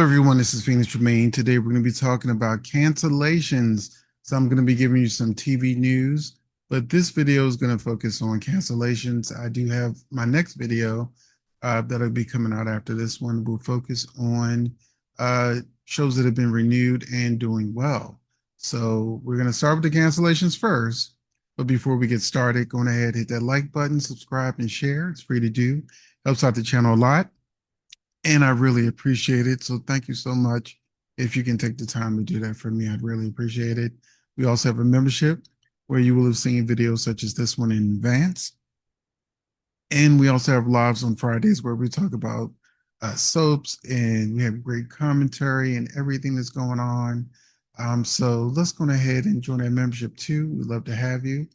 everyone, this is Phoenix Tremaine. Today we're going to be talking about cancellations. So I'm going to be giving you some TV news, but this video is going to focus on cancellations. I do have my next video that'll be coming out after this one. Will focus on uh, shows that have been renewed and doing well. So we're going to start with the cancellations first. But before we get started, go ahead, hit that like button, subscribe, and share. It's free to do. Helps out the channel a lot and I really appreciate it. So thank you so much. If you can take the time to do that for me, I'd really appreciate it. We also have a membership where you will have seen videos such as this one in advance. And we also have lives on Fridays where we talk about soaps and we have great commentary and everything that's going on. So let's go ahead and join our membership too. We'd love to have you.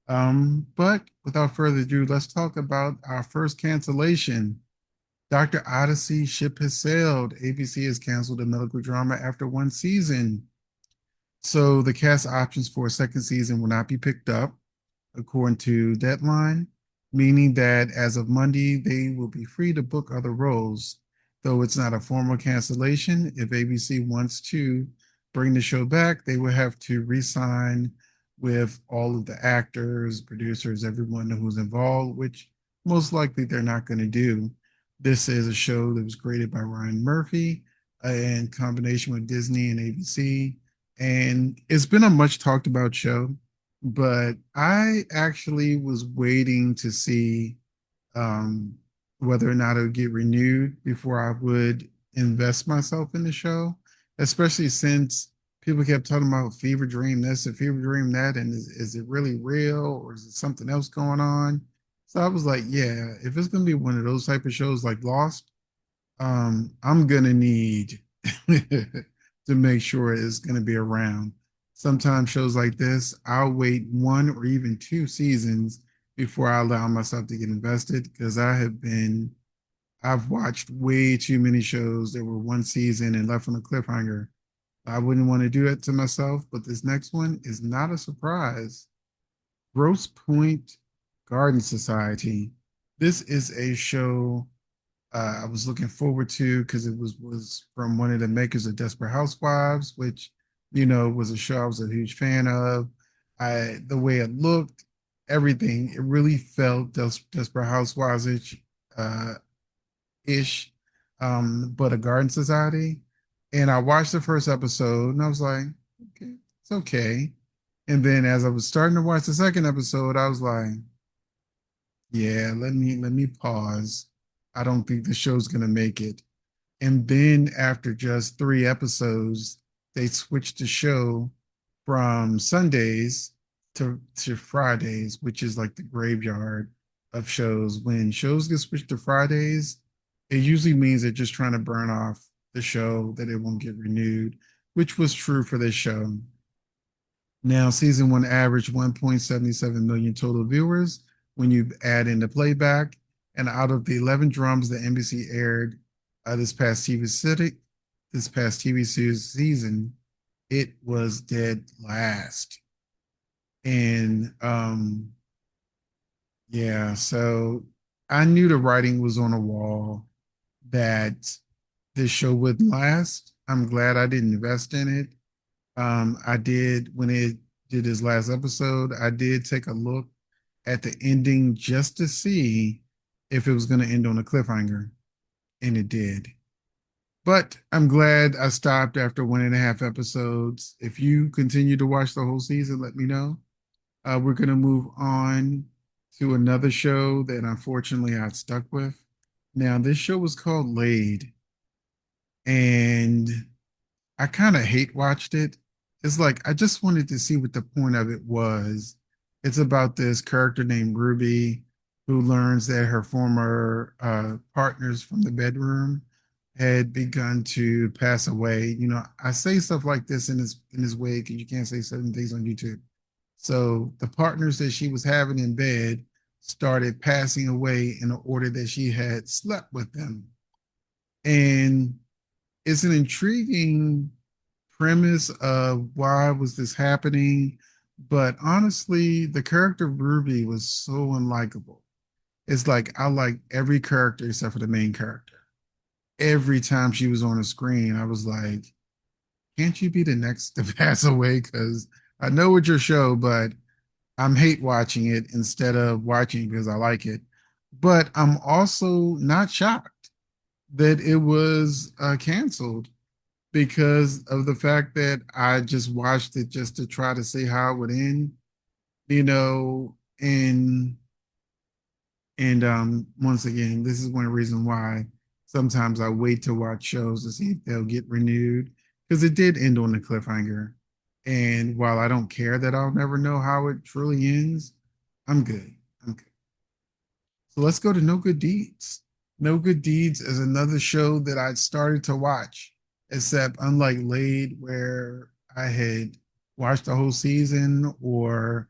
But without further ado, let's talk about our first cancellation. Dr. Odyssey ship has sailed. ABC has canceled the medical drama after one season. So the cast options for a second season will not be picked up, according to Deadline, meaning that as of Monday, they will be free to book other roles. Though it's not a formal cancellation, if ABC wants to bring the show back, they will have to re-sign with all of the actors, producers, everyone who's involved, which most likely they're not going to do. This is a show that was created by Ryan Murphy in combination with Disney and ABC. And it's been a much talked about show, but I actually was waiting to see um, whether or not it would get renewed before I would invest myself in the show, especially since people kept talking about fever dream this and fever dream that. And is it really real or is it something else going on? So I was like, yeah, if it's going to be one of those type of shows like Lost, I'm going to need to make sure it's going to be around. Sometimes shows like this, I'll wait one or even two seasons before I allow myself to get invested because I've watched way too many shows that were one season and left on a cliffhanger. I wouldn't want to do that to myself, but this next one is not a surprise. Grosse Point Garden Society. This is a show I was looking forward to because it was from one of the makers of Desperate Housewives, which was a show I was a huge fan of. The way it looked, everything, it really felt Desperate Housewives uh, ish, but a garden society. And I watched the first episode and I was like, okay, it's okay. And then as I was starting to watch the second episode, I was like, yeah, let me pause. I don't think the show's gonna make it. And then after just three episodes, they switched the show from Sundays to Fridays, which is like the graveyard of shows. When shows get switched to Fridays, it usually means they're just trying to burn off the show that it won't get renewed, which was true for this show. Now, season one averaged 1.77 million total viewers when you add in the playback. And out of the 11 drums that NBC aired this past TV series season, it was dead last. And yeah, so I knew the writing was on the wall that this show wouldn't last. I'm glad I didn't invest in it. I did when it did his last episode, I did take a look at the ending just to see if it was going to end on a cliffhanger, and it did. But I'm glad I stopped after 1.5 episodes. If you continue to watch the whole season, let me know. We're going to move on to another show that unfortunately I stuck with. Now, this show was called Laid, and I kind of hate watched it. It's like I just wanted to see what the point of it was. It's about this character named Ruby who learns that her former partners from the bedroom had begun to pass away. I say stuff like this in this way because you can't say certain things on YouTube. So the partners that she was having in bed started passing away in the order that she had slept with them. And it's an intriguing premise of why was this happening, but honestly, the character of Ruby was so unlikable. It's like I like every character except for the main character. every time she was on the screen, I was like, can't you be the next to pass away? Because I know it's your show, but I'm hate watching it instead of watching because I like it. But I'm also not shocked that it was canceled because of the fact that I just watched it just to try to see how it would end, you know, and once again, this is one reason why sometimes I wait to watch shows to see if they'll get renewed because it did end on a cliffhanger. And while I don't care that I'll never know how it truly ends, I'm good. I'm good. So let's go to No Good Deeds. No Good Deeds is another show that I started to watch, except unlike Laid, where I had watched the whole season, or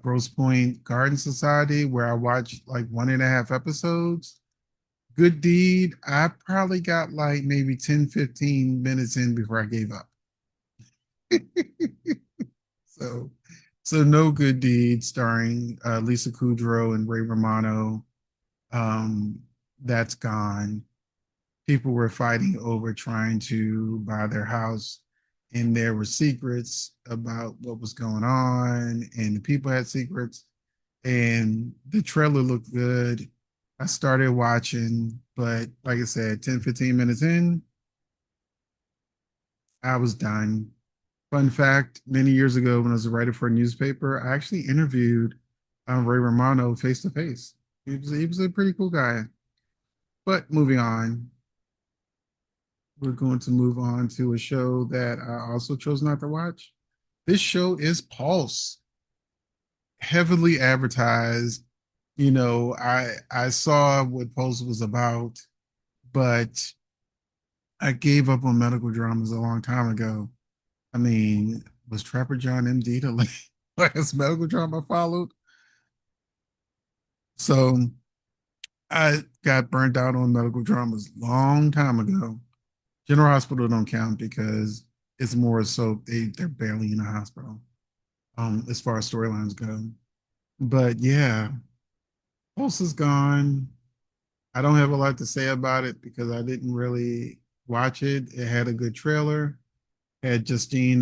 Gross Point Garden Society, where I watched like 1.5 episodes. Good Deed, I probably got like maybe 10, 15 minutes in before I gave up. So, so No Good Deed, starring Lisa Kudrow and Ray Romano. Um, that's gone. People were fighting over trying to buy their house, and there were secrets about what was going on, and the people had secrets, and the trailer looked good. I started watching, but like I said, 10, 15 minutes in, I was done. Fun fact, many years ago when I was a writer for a newspaper, I actually interviewed Ray Romano face to face. He was a pretty cool guy. But moving on, we're going to move on to a show that I also chose not to watch. This show is Pulse, heavily advertised. I saw what Pulse was about, but I gave up on medical dramas a long time ago. I mean, was Trapper John MD the last medical drama I followed? So I got burnt out on medical dramas long time ago. General Hospital don't count because it's more so they're barely in a hospital, as far as storylines go. But yeah, Pulse is gone. I don't have a lot to say about it because I didn't really watch it. It had a good trailer. Had Justine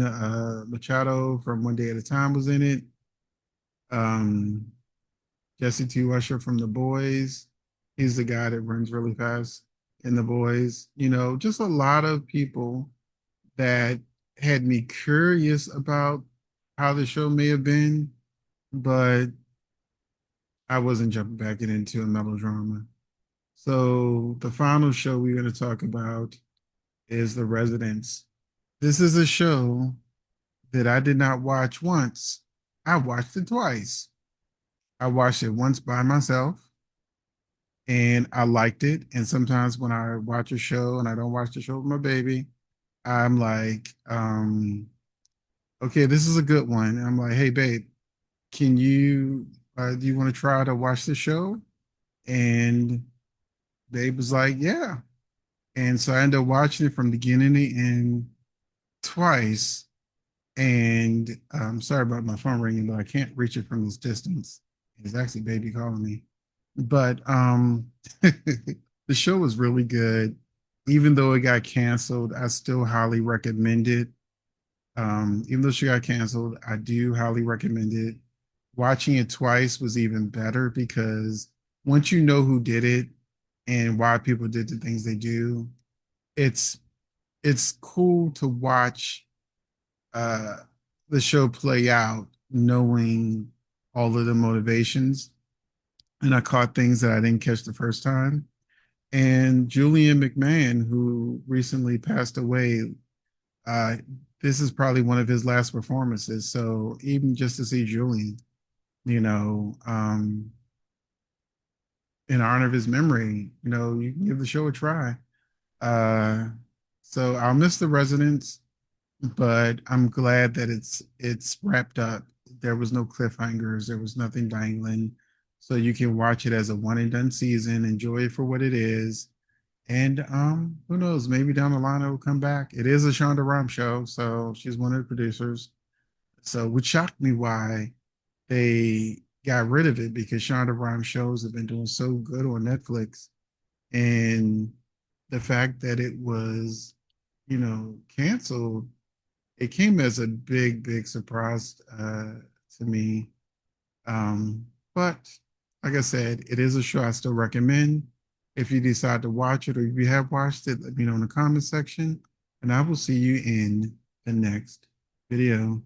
Machado from One Day at a Time was in it. Um, Jesse T. Usher from The Boys. He's the guy that runs really fast in The Boys. Just a lot of people that had me curious about how the show may have been, but I wasn't jumping back into a melodrama. So the final show we're going to talk about is The Residents. This is a show that I did not watch once. I watched it twice. I watched it once by myself and I liked it. And sometimes when I watch a show and I don't watch the show with my baby, I'm like, okay, this is a good one. And I'm like, hey, babe, do you want to try to watch the show? And babe was like, yeah. And so I ended up watching it from beginning to end twice. And I'm sorry about my phone ringing, but I can't reach it from this distance. It's actually baby calling me. But the show was really good. Even though it got canceled, I still highly recommend it. Even though she got canceled, I do highly recommend it. Watching it twice was even better because once you know who did it and why people did the things they do, it's it's cool to watch uh, the show play out, knowing all of the motivations. And I caught things that I didn't catch the first time. And Julian McMahon, who recently passed away, uh, this is probably one of his last performances. So even just to see Julian, you know, um, in honor of his memory, you can give the show a try. Uh, so I'll miss the residents, but I'm glad that it's wrapped up. There was no cliffhangers, there was nothing dangling. So you can watch it as a one and done season, enjoy it for what it is. And who knows, maybe down the line it will come back. It is a Shonda Rhimes show, so she's one of the producers. So which shocked me why they got rid of it because Shonda Rhimes shows have been doing so good on Netflix. And the fact that it was, canceled, it came as a big, big surprise to me. Um, but like I said, it is a show I still recommend. If you decide to watch it or if you have watched it, let me know in the comment section, and I will see you in the next video.